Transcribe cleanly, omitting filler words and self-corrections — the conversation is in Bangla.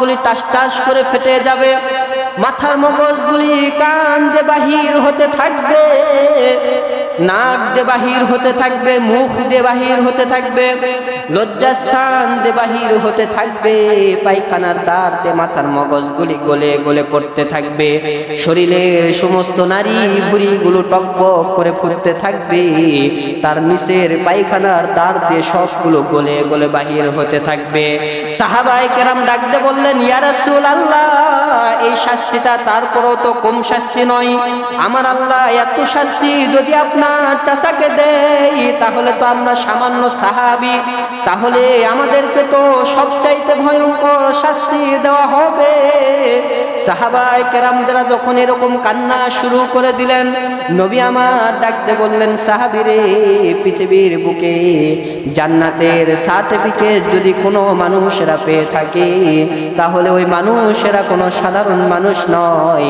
মগজগুলি টাস টাস করে ফেটে যাবে, মাথার মগজগুলি কান দিয়ে বাহির হতে থাকবে, নাক দিয়ে বাহির হতে থাকবে, মুখ দিয়ে বাহির হতে থাকবে, লজ্জাস্থান দিয়ে বাহির হতে থাকবে, পায়খানার দ্বার দিয়ে মাথার মগজগুলি গলে গলে পড়তে থাকবে, শরীরের সমস্ত নারী ভুঁড়িগুলো টকবক করে ফুটতে থাকবে, তার নিচের পায়খানার দ্বার দিয়ে সবগুলো গলে গলে বাহির হতে থাকবে। সাহাবায়ে কেরাম ডাক দিয়ে বললেন, ইয়া রাসূলুল্লাহ, এই শাস্তিটা তারপরও তো কম শাস্তি নয়। আমার আল্লাহ এত শাস্তি যদি আপনার চাচাকে দেয় তাহলে তো আমরা সামান্য সাহাবী, তাহলে আমাদেরকে তো সবচাইতে ভয়ঙ্কর শাস্তি দেওয়া হবে। সাহাবায়ে কেরামরা যখন এরকম কান্না শুরু করে দিলেন, নবী আমার ডাকতে বললেন, সাহাবীরে, পৃথিবীর বুকে জান্নাতের সার্টিফিকেট যদি কোনো মানুষেরা পেয়ে থাকে তাহলে ওই মানুষেরা কোনো সাধারণ মানুষ নয়।